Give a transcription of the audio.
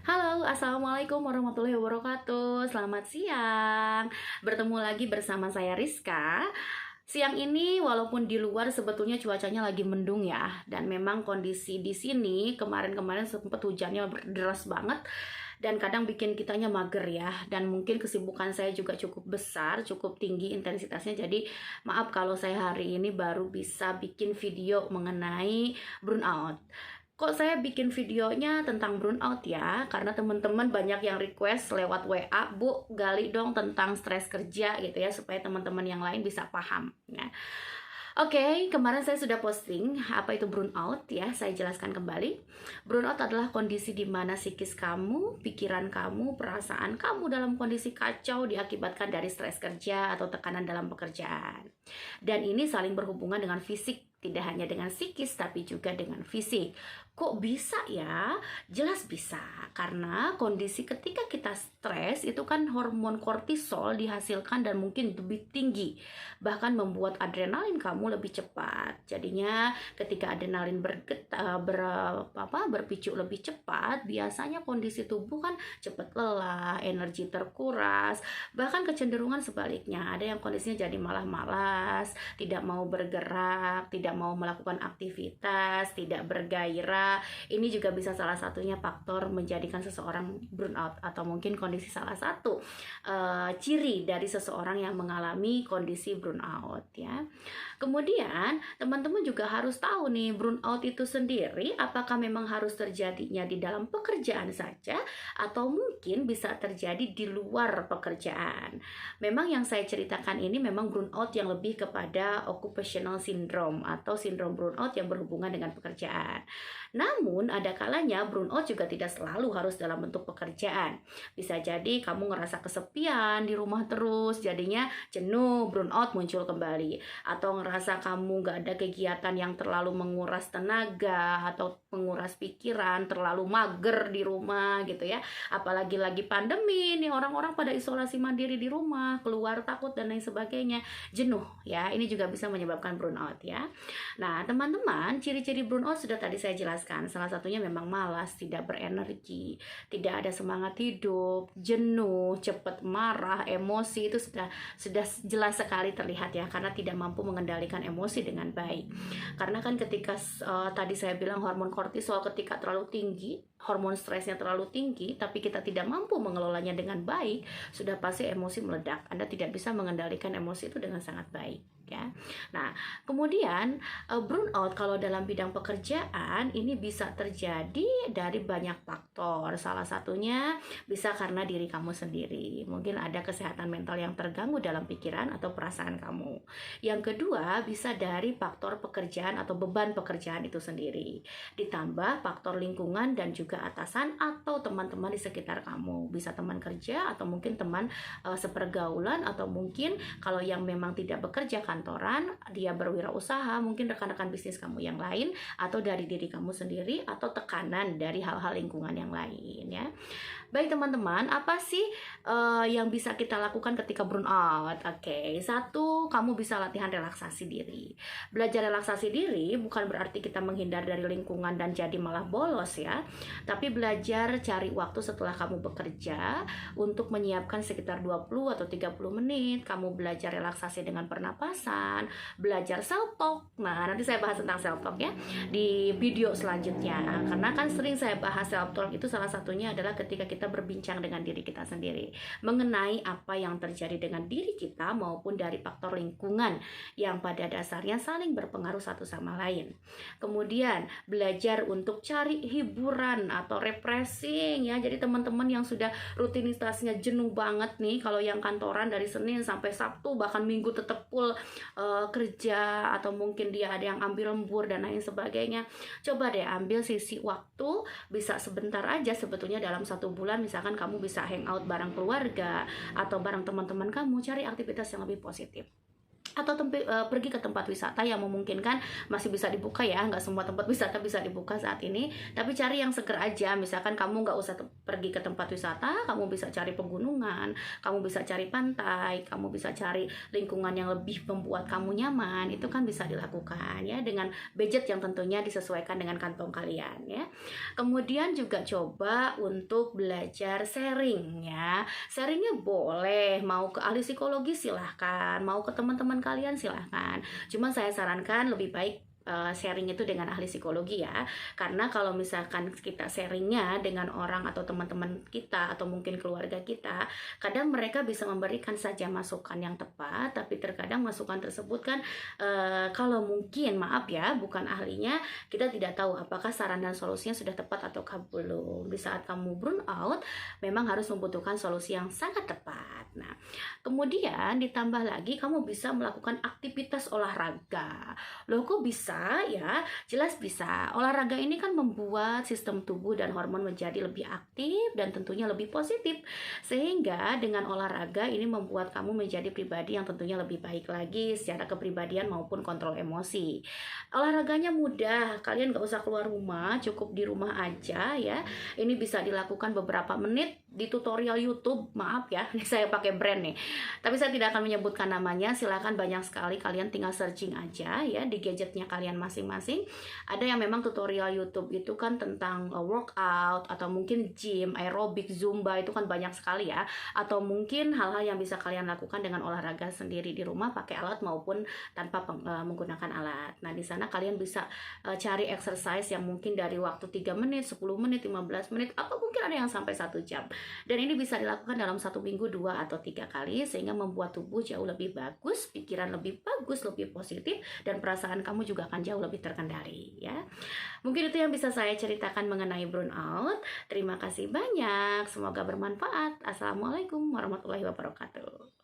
Halo, assalamualaikum warahmatullahi wabarakatuh. Selamat siang. Bertemu lagi bersama saya Rizka. Siang ini walaupun di luar sebetulnya cuacanya lagi mendung ya, dan memang kondisi di sini kemarin-kemarin sempat hujannya deras banget dan kadang bikin kitanya mager ya, dan mungkin kesibukan saya juga cukup besar, cukup tinggi intensitasnya. Jadi maaf kalau saya hari ini baru bisa bikin video mengenai burnout. Kok saya bikin videonya tentang burnout ya? Karena teman-teman banyak yang request lewat WA, Bu, gali dong tentang stres kerja gitu ya, supaya teman-teman yang lain bisa paham ya. Oke, kemarin saya sudah posting apa itu burnout ya, saya jelaskan kembali. Burnout adalah kondisi di mana psikis kamu, pikiran kamu, perasaan kamu dalam kondisi kacau diakibatkan dari stres kerja atau tekanan dalam pekerjaan. Dan ini saling berhubungan dengan fisik, tidak hanya dengan psikis tapi juga dengan fisik. Kok bisa ya? Jelas bisa, karena kondisi ketika kita stres itu kan hormon kortisol dihasilkan dan mungkin lebih tinggi, bahkan membuat adrenalin kamu lebih cepat. Jadinya ketika adrenalin berpicu lebih cepat, biasanya kondisi tubuh kan cepat lelah, energi terkuras, bahkan kecenderungan sebaliknya. Ada yang kondisinya jadi malah malas, tidak mau bergerak, tidak mau melakukan aktivitas, tidak bergairah. Ini juga bisa salah satunya faktor menjadikan seseorang burnout, atau mungkin kondisi salah satu ciri dari seseorang yang mengalami kondisi burnout ya. Kemudian teman-teman juga harus tahu nih, burnout itu sendiri apakah memang harus terjadinya di dalam pekerjaan saja atau mungkin bisa terjadi di luar pekerjaan. Memang yang saya ceritakan ini memang burnout yang lebih kepada occupational syndrome atau sindrom burnout yang berhubungan dengan pekerjaan. Namun ada kalanya burnout juga tidak selalu harus dalam bentuk pekerjaan. Bisa jadi kamu ngerasa kesepian di rumah terus, jadinya jenuh, burnout muncul kembali. Atau ngerasa kamu gak ada kegiatan yang terlalu menguras tenaga atau menguras pikiran, terlalu mager di rumah gitu ya. Apalagi lagi pandemi nih, orang-orang pada isolasi mandiri di rumah, keluar takut dan lain sebagainya, jenuh ya. Ini juga bisa menyebabkan burnout ya. Nah teman-teman, ciri-ciri burnout sudah tadi saya jelaskan. Salah satunya memang malas, tidak berenergi, tidak ada semangat hidup, jenuh, cepat marah, emosi itu sudah jelas sekali terlihat ya, karena tidak mampu mengendalikan emosi dengan baik. Karena kan ketika tadi saya bilang hormon kortisol ketika terlalu tinggi, hormon stresnya terlalu tinggi, tapi kita tidak mampu mengelolanya dengan baik, sudah pasti emosi meledak. Anda tidak bisa mengendalikan emosi itu dengan sangat baik ya. Nah, kemudian burnout kalau dalam bidang pekerjaan ini bisa terjadi dari banyak faktor. Salah satunya bisa karena diri kamu sendiri. Mungkin ada kesehatan mental yang terganggu dalam pikiran atau perasaan kamu. Yang kedua, bisa dari faktor pekerjaan atau beban pekerjaan itu sendiri. Ditambah faktor lingkungan dan juga atasan atau teman-teman di sekitar kamu. Bisa teman kerja atau mungkin teman sepergaulan, atau mungkin kalau yang memang tidak bekerja kantoran, dia berwirausaha, mungkin rekan-rekan bisnis kamu yang lain, atau dari diri kamu sendiri, atau tekanan dari hal-hal lingkungan yang lain ya. Baik teman-teman, apa sih yang bisa kita lakukan ketika burnout? Oke, satu, kamu bisa latihan relaksasi diri. Belajar relaksasi diri bukan berarti kita menghindar dari lingkungan dan jadi malah bolos ya, tapi belajar cari waktu setelah kamu bekerja untuk menyiapkan sekitar 20 atau 30 menit. Kamu belajar relaksasi dengan pernapasan, belajar self talk. Nah, nanti saya bahas tentang self talk ya di video selanjutnya. Karena kan sering saya bahas self talk itu, salah satunya adalah ketika kita berbincang dengan diri kita sendiri mengenai apa yang terjadi dengan diri kita maupun dari faktor lingkungan yang pada dasarnya saling berpengaruh satu sama lain. Kemudian belajar untuk cari hiburan atau refreshing ya. Jadi teman-teman yang sudah rutinitasnya jenuh banget nih, kalau yang kantoran dari Senin sampai Sabtu bahkan Minggu tetap full kerja, atau mungkin dia ada yang ambil lembur dan lain sebagainya, coba deh ambil sisi waktu, bisa sebentar aja sebetulnya dalam 1 bulan. Misalkan kamu bisa hangout bareng keluarga atau bareng teman-teman kamu, cari aktivitas yang lebih positif. atau pergi ke tempat wisata yang memungkinkan masih bisa dibuka ya, nggak semua tempat wisata bisa dibuka saat ini, tapi cari yang seger aja. Misalkan kamu nggak usah pergi ke tempat wisata, kamu bisa cari pegunungan, kamu bisa cari pantai, kamu bisa cari lingkungan yang lebih membuat kamu nyaman. Itu kan bisa dilakukan ya, dengan budget yang tentunya disesuaikan dengan kantong kalian ya. Kemudian juga coba untuk belajar sharing ya. Sharingnya boleh, mau ke ahli psikologi silahkan, mau ke teman-teman kalian silahkan. Cuman saya sarankan lebih baik sharing itu dengan ahli psikologi ya, karena kalau misalkan kita sharingnya dengan orang atau teman-teman kita atau mungkin keluarga kita, kadang mereka bisa memberikan saja masukan yang tepat, tapi terkadang masukan tersebut kan kalau mungkin maaf ya bukan ahlinya, kita tidak tahu apakah saran dan solusinya sudah tepat ataukah belum. Di saat kamu burn out memang harus membutuhkan solusi yang sangat tepat. Nah, kemudian ditambah lagi kamu bisa melakukan aktivitas olahraga. Loh kok bisa? Ya, jelas bisa. Olahraga ini kan membuat sistem tubuh dan hormon menjadi lebih aktif dan tentunya lebih positif. Sehingga dengan olahraga ini membuat kamu menjadi pribadi yang tentunya lebih baik lagi secara kepribadian maupun kontrol emosi. Olahraganya mudah, kalian gak usah keluar rumah, cukup di rumah aja ya. Ini bisa dilakukan beberapa menit di tutorial YouTube. Maaf ya, ini saya pakai brand nih. Tapi saya tidak akan menyebutkan namanya, silahkan, banyak sekali, kalian tinggal searching aja ya di gadgetnya kalian masing-masing. Ada yang memang tutorial YouTube itu kan tentang workout atau mungkin gym, aerobik, zumba, itu kan banyak sekali ya. Atau mungkin hal-hal yang bisa kalian lakukan dengan olahraga sendiri di rumah pakai alat maupun tanpa menggunakan alat. Nah, di sana kalian bisa cari exercise yang mungkin dari waktu 3 menit, 10 menit, 15 menit, atau mungkin ada yang sampai 1 jam. Dan ini bisa dilakukan dalam 1 minggu 2 atau 3 kali, sehingga membuat tubuh jauh lebih bagus, pikiran lebih bagus, lebih positif, dan perasaan kamu juga akan jauh lebih terkendali ya. Mungkin itu yang bisa saya ceritakan mengenai burnout. Terima kasih banyak, semoga bermanfaat. Assalamualaikum warahmatullahi wabarakatuh.